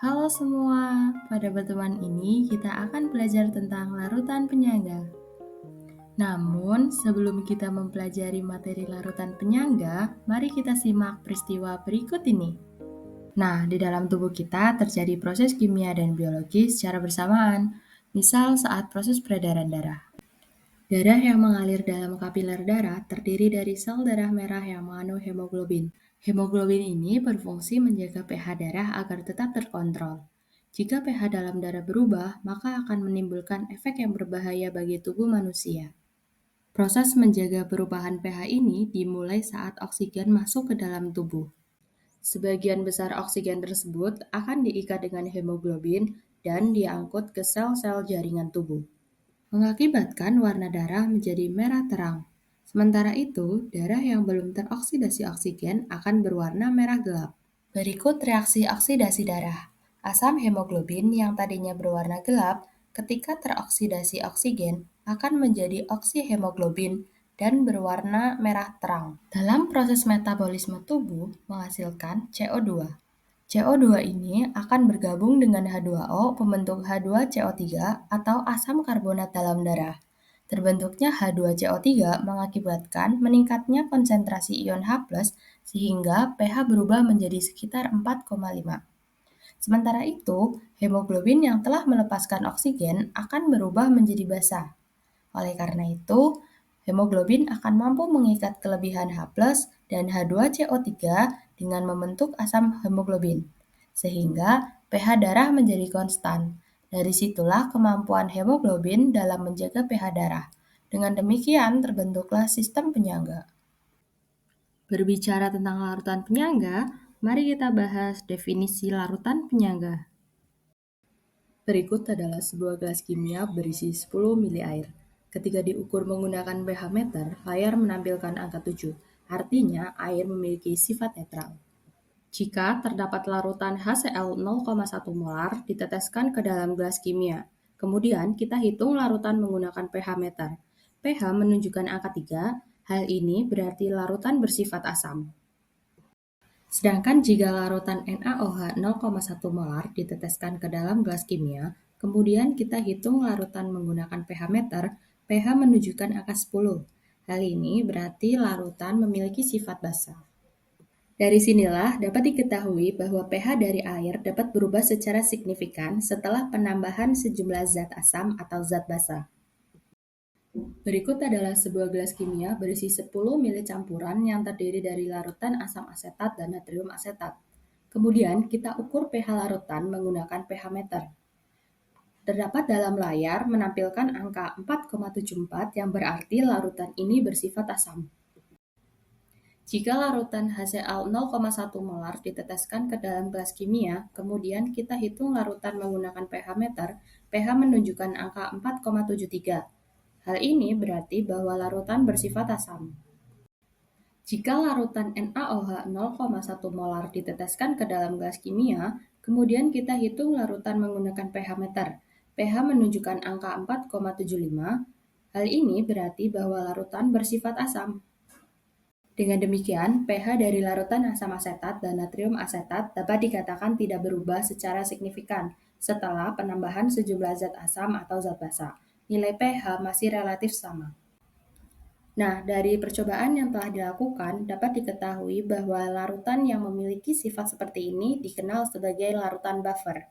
Halo semua, pada pertemuan ini kita akan belajar tentang larutan penyangga. Namun, sebelum kita mempelajari materi larutan penyangga, mari kita simak peristiwa berikut ini. Nah, di dalam tubuh kita terjadi proses kimia dan biologi secara bersamaan, misal saat proses peredaran darah. Darah yang mengalir dalam kapiler darah terdiri dari sel darah merah yang mengandung hemoglobin. Hemoglobin ini berfungsi menjaga pH darah agar tetap terkontrol. Jika pH dalam darah berubah, maka akan menimbulkan efek yang berbahaya bagi tubuh manusia. Proses menjaga perubahan pH ini dimulai saat oksigen masuk ke dalam tubuh. Sebagian besar oksigen tersebut akan diikat dengan hemoglobin dan diangkut ke sel-sel jaringan tubuh, mengakibatkan warna darah menjadi merah terang. Sementara itu, darah yang belum teroksidasi oksigen akan berwarna merah gelap. Berikut reaksi oksidasi darah. Asam hemoglobin yang tadinya berwarna gelap, ketika teroksidasi oksigen akan menjadi oksihemoglobin dan berwarna merah terang. Dalam proses metabolisme tubuh menghasilkan CO2. CO2 ini akan bergabung dengan H2O pembentuk H2CO3 atau asam karbonat dalam darah. Terbentuknya H2CO3 mengakibatkan meningkatnya konsentrasi ion H+, sehingga pH berubah menjadi sekitar 4,5. Sementara itu, hemoglobin yang telah melepaskan oksigen akan berubah menjadi basa. Oleh karena itu, hemoglobin akan mampu mengikat kelebihan H+ dan H2CO3 dengan membentuk asam hemoglobin, sehingga pH darah menjadi konstan. Dari situlah kemampuan hemoglobin dalam menjaga pH darah. Dengan demikian terbentuklah sistem penyangga. Berbicara tentang larutan penyangga, mari kita bahas definisi larutan penyangga. Berikut adalah sebuah gelas kimia berisi 10 mili air. Ketika diukur menggunakan pH meter, layar menampilkan angka 7, artinya air memiliki sifat netral. Jika terdapat larutan HCl 0,1 molar diteteskan ke dalam gelas kimia, kemudian kita hitung larutan menggunakan pH meter. pH menunjukkan angka 3, hal ini berarti larutan bersifat asam. Sedangkan jika larutan NaOH 0,1 molar diteteskan ke dalam gelas kimia, kemudian kita hitung larutan menggunakan pH meter, pH menunjukkan angka 10. Hal ini berarti larutan memiliki sifat basa. Dari sinilah dapat diketahui bahwa pH dari air dapat berubah secara signifikan setelah penambahan sejumlah zat asam atau zat basa. Berikut adalah sebuah gelas kimia berisi 10 mili campuran yang terdiri dari larutan asam asetat dan natrium asetat. Kemudian kita ukur pH larutan menggunakan pH meter. Terdapat dalam layar menampilkan angka 4,74 yang berarti larutan ini bersifat asam. Jika larutan HCl 0,1 molar diteteskan ke dalam gelas kimia, kemudian kita hitung larutan menggunakan pH meter, pH menunjukkan angka 4,73. Hal ini berarti bahwa larutan bersifat asam. Jika larutan NaOH 0,1 molar diteteskan ke dalam gelas kimia, kemudian kita hitung larutan menggunakan pH meter, pH menunjukkan angka 4,75. Hal ini berarti bahwa larutan bersifat asam. Dengan demikian, pH dari larutan asam asetat dan natrium asetat dapat dikatakan tidak berubah secara signifikan setelah penambahan sejumlah zat asam atau zat basa. Nilai pH masih relatif sama. Nah, dari percobaan yang telah dilakukan, dapat diketahui bahwa larutan yang memiliki sifat seperti ini dikenal sebagai larutan buffer.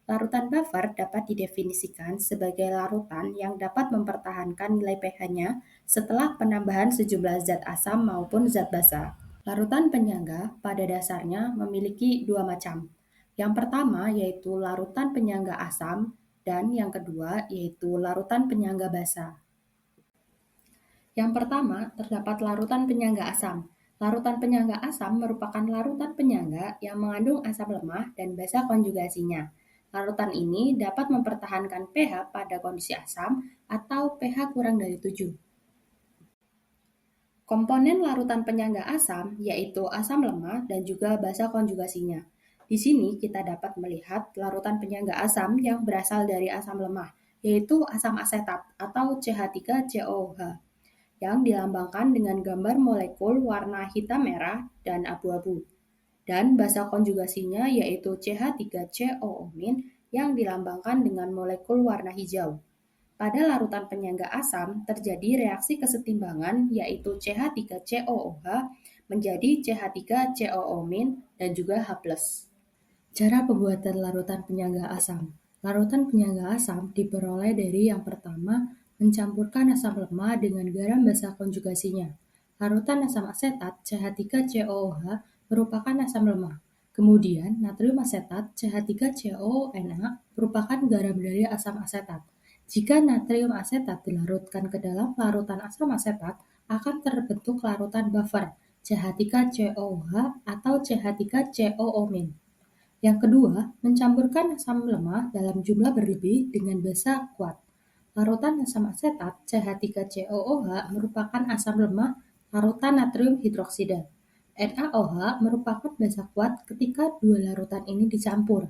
Larutan buffer dapat didefinisikan sebagai larutan yang dapat mempertahankan nilai pH-nya setelah penambahan sejumlah zat asam maupun zat basa. Larutan penyangga pada dasarnya memiliki dua macam. Yang pertama yaitu larutan penyangga asam dan yang kedua yaitu larutan penyangga basa. Yang pertama terdapat larutan penyangga asam. Larutan penyangga asam merupakan larutan penyangga yang mengandung asam lemah dan basa konjugasinya. Larutan ini dapat mempertahankan pH pada kondisi asam atau pH kurang dari 7. Komponen larutan penyangga asam yaitu asam lemah dan juga basa konjugasinya. Di sini kita dapat melihat larutan penyangga asam yang berasal dari asam lemah, yaitu asam asetat atau CH3COOH, yang dilambangkan dengan gambar molekul warna hitam merah dan abu-abu. Dan basa konjugasinya yaitu CH3COO- yang dilambangkan dengan molekul warna hijau. Pada larutan penyangga asam terjadi reaksi kesetimbangan yaitu CH3COOH menjadi CH3COO- dan juga H+. Cara pembuatan larutan penyangga asam. Larutan penyangga asam diperoleh dari yang pertama, mencampurkan asam lemah dengan garam basa konjugasinya. Larutan asam asetat CH3COOH merupakan asam lemah. Kemudian, natrium asetat CH3COONa merupakan garam dari asam asetat. Jika natrium asetat dilarutkan ke dalam larutan asam asetat, akan terbentuk larutan buffer CH3COOH atau CH3COO-. Yang kedua, mencampurkan asam lemah dalam jumlah berlebih dengan basa kuat. Larutan asam asetat CH3COOH merupakan asam lemah larutan natrium hidroksida. NaOH merupakan basa kuat ketika dua larutan ini dicampur.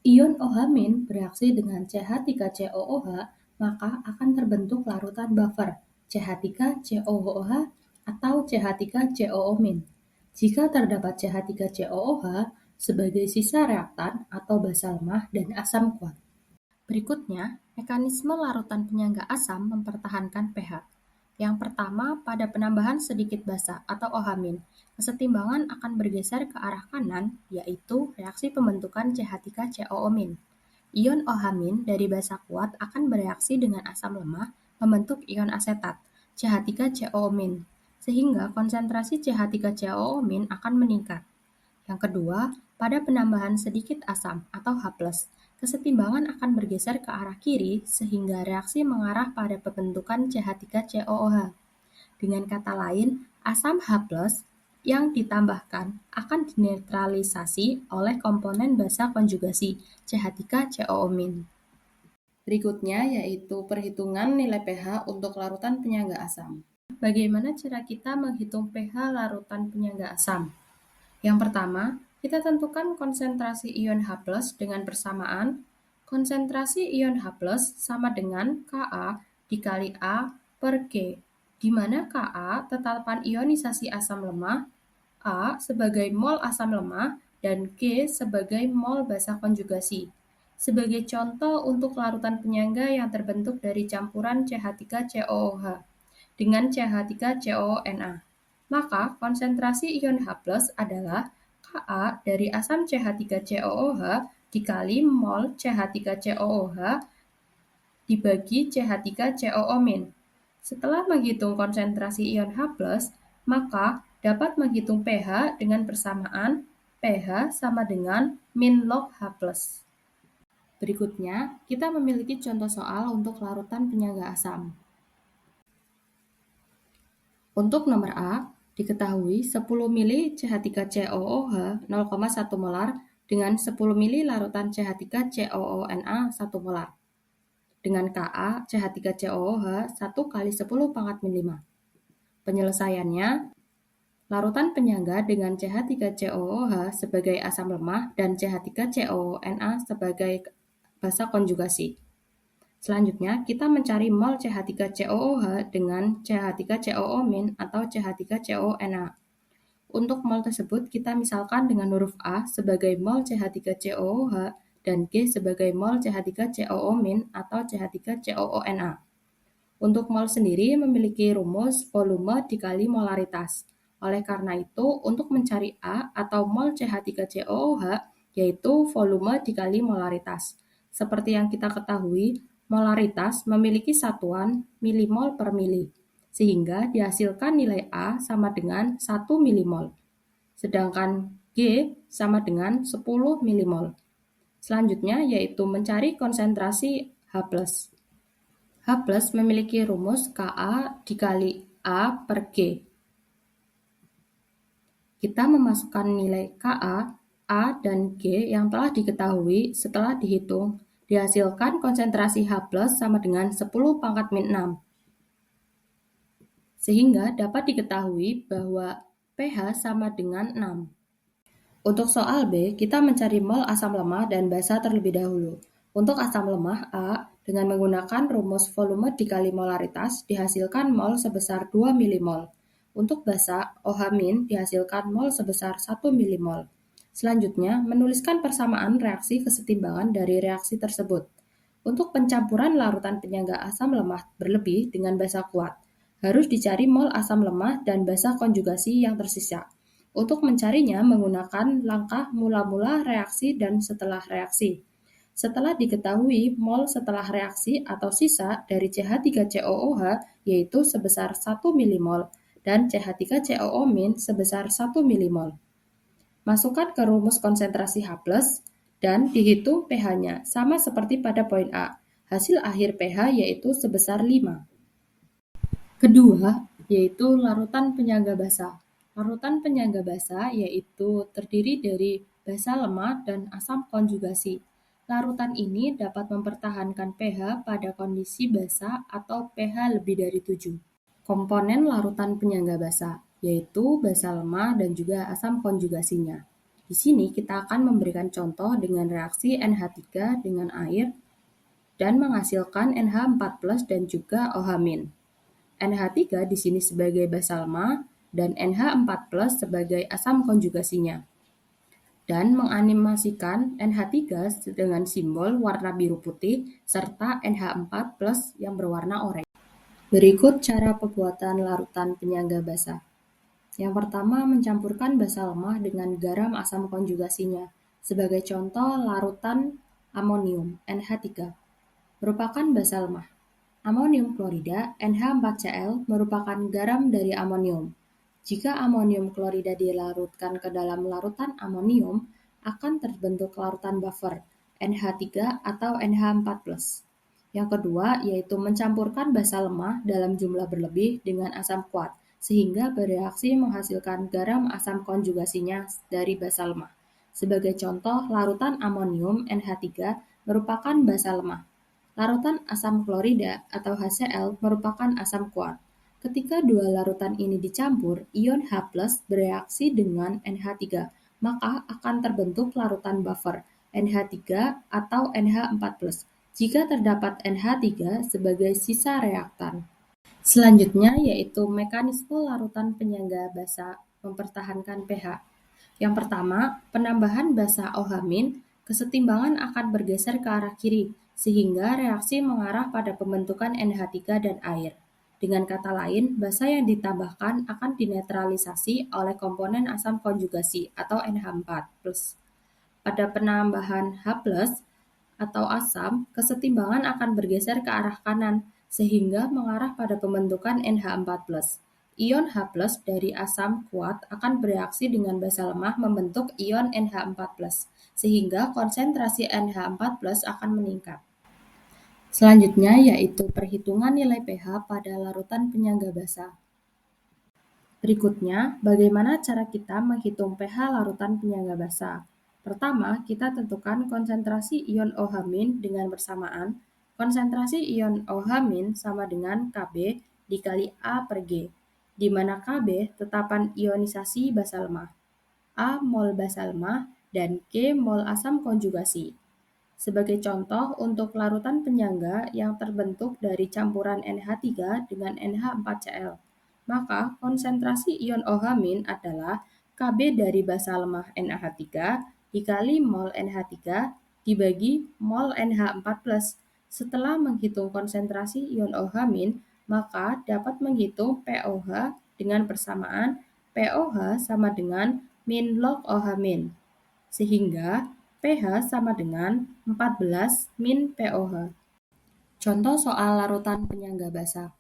Ion OH- bereaksi dengan CH3COOH, maka akan terbentuk larutan buffer CH3COOH atau CH3COO-. Jika terdapat CH3COOH sebagai sisa reaktan atau basa lemah dan asam kuat. Berikutnya, mekanisme larutan penyangga asam mempertahankan pH. Yang pertama, pada penambahan sedikit basa atau OH-, kesetimbangan akan bergeser ke arah kanan, yaitu reaksi pembentukan CH3COO-. Ion OH- dari basa kuat akan bereaksi dengan asam lemah membentuk ion asetat, CH3COO-, sehingga konsentrasi CH3COO- akan meningkat. Yang kedua, pada penambahan sedikit asam atau H+, kesetimbangan akan bergeser ke arah kiri sehingga reaksi mengarah pada pembentukan CH3COOH. Dengan kata lain, asam H+ yang ditambahkan akan dinetralisasi oleh komponen basa konjugasi CH3COO-. Berikutnya yaitu perhitungan nilai pH untuk larutan penyangga asam. Bagaimana cara kita menghitung pH larutan penyangga asam? Yang pertama, kita tentukan konsentrasi ion H+ dengan persamaan konsentrasi ion H+ sama dengan Ka dikali A per G, di mana Ka tetapan ionisasi asam lemah, A sebagai mol asam lemah, dan G sebagai mol basa konjugasi. Sebagai contoh untuk larutan penyangga yang terbentuk dari campuran CH3COOH dengan CH3COONa, maka konsentrasi ion H+ adalah Ka dari asam CH3COOH dikali mol CH3COOH dibagi CH3COO-. Setelah menghitung konsentrasi ion H+, maka dapat menghitung pH dengan persamaan pH sama dengan min log H+. Berikutnya, kita memiliki contoh soal untuk larutan penyangga asam. Untuk nomor A, diketahui 10 ml CH3COOH 0,1 molar dengan 10 ml larutan CH3COONa 1 molar. Dengan Ka CH3COOH 1 kali 10 pangkat min 5. Penyelesaiannya, larutan penyangga dengan CH3COOH sebagai asam lemah dan CH3COONa sebagai basa konjugasi. Selanjutnya, kita mencari mol CH3COOH dengan CH3COO- atau CH3COONa. Untuk mol tersebut, kita misalkan dengan huruf A sebagai mol CH3COOH dan G sebagai mol CH3COO- atau CH3COONa. Untuk mol sendiri memiliki rumus volume dikali molaritas. Oleh karena itu, untuk mencari A atau mol CH3COOH, yaitu volume dikali molaritas. Seperti yang kita ketahui, molaritas memiliki satuan milimol per mili, sehingga dihasilkan nilai A sama dengan 1 milimol, sedangkan G sama dengan 10 milimol. Selanjutnya yaitu mencari konsentrasi H+. H+ memiliki rumus Ka dikali A per G. Kita memasukkan nilai Ka, A, dan G yang telah diketahui setelah dihitung. Dihasilkan konsentrasi H+ sama dengan 10 pangkat min 6. Sehingga dapat diketahui bahwa pH sama dengan 6. Untuk soal B, kita mencari mol asam lemah dan basa terlebih dahulu. Untuk asam lemah A, dengan menggunakan rumus volume dikali molaritas, dihasilkan mol sebesar 2 milimol. Untuk basa OH- dihasilkan mol sebesar 1 milimol. Selanjutnya, menuliskan persamaan reaksi kesetimbangan dari reaksi tersebut. Untuk pencampuran larutan penyangga asam lemah berlebih dengan basa kuat, harus dicari mol asam lemah dan basa konjugasi yang tersisa. Untuk mencarinya menggunakan langkah mula-mula reaksi dan setelah reaksi. Setelah diketahui mol setelah reaksi atau sisa dari CH3COOH yaitu sebesar 1 milimol dan CH3COO- sebesar 1 milimol. Masukkan ke rumus konsentrasi H+, dan dihitung pH-nya, sama seperti pada poin A. Hasil akhir pH yaitu sebesar 5. Kedua, yaitu larutan penyangga basa. Larutan penyangga basa yaitu terdiri dari basa lemah dan asam konjugasi. Larutan ini dapat mempertahankan pH pada kondisi basa atau pH lebih dari 7. Komponen larutan penyangga basa, yaitu basa lemah dan juga asam konjugasinya. Di sini kita akan memberikan contoh dengan reaksi NH3 dengan air dan menghasilkan NH4+ dan juga OH-. NH3 di sini sebagai basa lemah dan NH4+ sebagai asam konjugasinya. Dan menganimasikan NH3 dengan simbol warna biru putih serta NH4+ yang berwarna oranye. Berikut cara pembuatan larutan penyangga basa. Yang pertama, mencampurkan basa lemah dengan garam asam konjugasinya. Sebagai contoh, larutan amonium NH3 merupakan basa lemah. Amonium klorida NH4Cl merupakan garam dari amonium. Jika amonium klorida dilarutkan ke dalam larutan amonium, akan terbentuk larutan buffer NH3 atau NH4+. Yang kedua, yaitu mencampurkan basa lemah dalam jumlah berlebih dengan asam kuat, sehingga bereaksi menghasilkan garam asam konjugasinya dari basa lemah. Sebagai contoh, larutan amonium NH3 merupakan basa lemah. Larutan asam klorida atau HCl merupakan asam kuat. Ketika dua larutan ini dicampur, ion H+ bereaksi dengan NH3, maka akan terbentuk larutan buffer NH3 atau NH4+, jika terdapat NH3 sebagai sisa reaktan. Selanjutnya yaitu mekanisme larutan penyangga basa mempertahankan pH. Yang pertama, penambahan basa OH-, kesetimbangan akan bergeser ke arah kiri, sehingga reaksi mengarah pada pembentukan NH3 dan air. Dengan kata lain, basa yang ditambahkan akan dinetralisasi oleh komponen asam konjugasi atau NH4+. Pada penambahan H+ atau asam, kesetimbangan akan bergeser ke arah kanan, sehingga mengarah pada pembentukan NH4+. Ion H+ dari asam kuat akan bereaksi dengan basa lemah membentuk ion NH4+, sehingga konsentrasi NH4+ akan meningkat. Selanjutnya yaitu perhitungan nilai pH pada larutan penyangga basa. Berikutnya, bagaimana cara kita menghitung pH larutan penyangga basa? Pertama, kita tentukan konsentrasi ion OH- dengan bersamaan. Konsentrasi ion OH- sama dengan Kb dikali A per G, di mana Kb tetapan ionisasi basa lemah, A mol basa lemah, dan G mol asam konjugasi. Sebagai contoh, untuk larutan penyangga yang terbentuk dari campuran NH3 dengan NH4Cl, maka konsentrasi ion OH- adalah Kb dari basa lemah NaH3 dikali mol NH3 dibagi mol NH4+. Setelah menghitung konsentrasi ion OH-, maka dapat menghitung pOH dengan persamaan pOH sama dengan min log OH-, sehingga pH sama dengan 14 min pOH. Contoh soal larutan penyangga basa.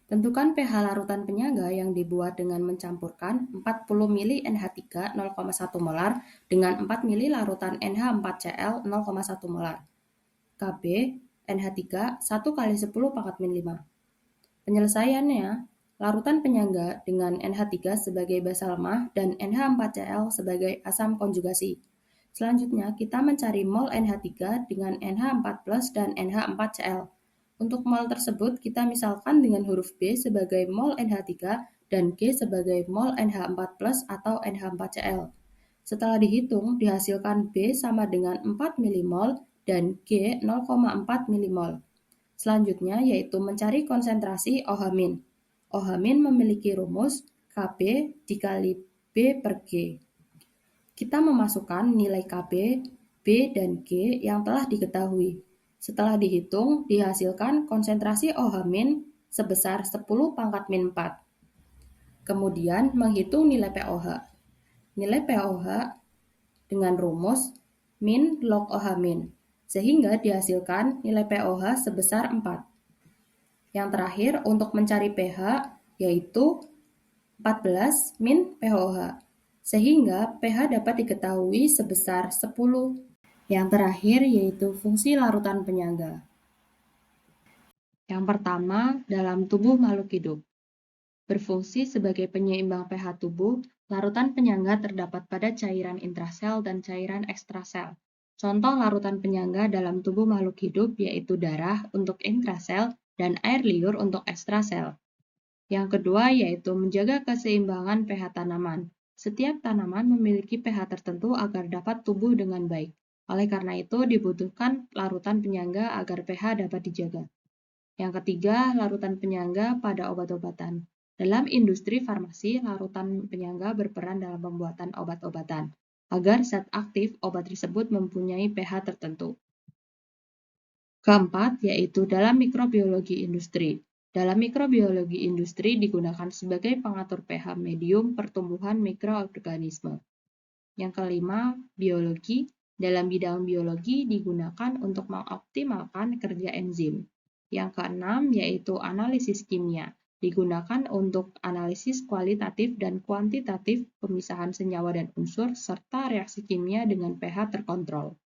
Tentukan pH larutan penyangga yang dibuat dengan mencampurkan 40 mili NH3 0,1 molar dengan 4 mili larutan NH4Cl 0,1 molar. Kb NH3 1 kali 10 pangkat min 5. Penyelesaiannya, larutan penyangga dengan NH3 sebagai basa lemah dan NH4Cl sebagai asam konjugasi. Selanjutnya, kita mencari mol NH3 dengan NH4+ dan NH4Cl. Untuk mol tersebut, kita misalkan dengan huruf B sebagai mol NH3 dan G sebagai mol NH4+ atau NH4Cl. Setelah dihitung, dihasilkan B sama dengan 4 milimol dan G 0,4 milimol. Selanjutnya yaitu mencari konsentrasi OH-. OH- memiliki rumus Kb dikali B per G. Kita memasukkan nilai Kb, B, dan G yang telah diketahui. Setelah dihitung, dihasilkan konsentrasi OH- sebesar 10 pangkat min 4. Kemudian menghitung nilai pOH. Nilai pOH dengan rumus min log OH-, sehingga dihasilkan nilai pOH sebesar 4. Yang terakhir, untuk mencari pH, yaitu 14 min pOH, sehingga pH dapat diketahui sebesar 10. Yang terakhir yaitu fungsi larutan penyangga. Yang pertama, dalam tubuh makhluk hidup. Berfungsi sebagai penyeimbang pH tubuh, larutan penyangga terdapat pada cairan intrasel dan cairan ekstrasel. Contoh larutan penyangga dalam tubuh makhluk hidup yaitu darah untuk intrasel dan air liur untuk ekstrasel. Yang kedua yaitu menjaga keseimbangan pH tanaman. Setiap tanaman memiliki pH tertentu agar dapat tumbuh dengan baik. Oleh karena itu dibutuhkan larutan penyangga agar pH dapat dijaga. Yang ketiga, larutan penyangga pada obat-obatan. Dalam industri farmasi, larutan penyangga berperan dalam pembuatan obat-obatan, agar zat aktif obat tersebut mempunyai pH tertentu. Keempat, yaitu dalam mikrobiologi industri. Dalam mikrobiologi industri digunakan sebagai pengatur pH medium pertumbuhan mikroorganisme. Yang kelima, biologi. Dalam bidang biologi digunakan untuk mengoptimalkan kerja enzim. Yang keenam, yaitu analisis kimia. Digunakan untuk analisis kualitatif dan kuantitatif pemisahan senyawa dan unsur, serta reaksi kimia dengan pH terkontrol.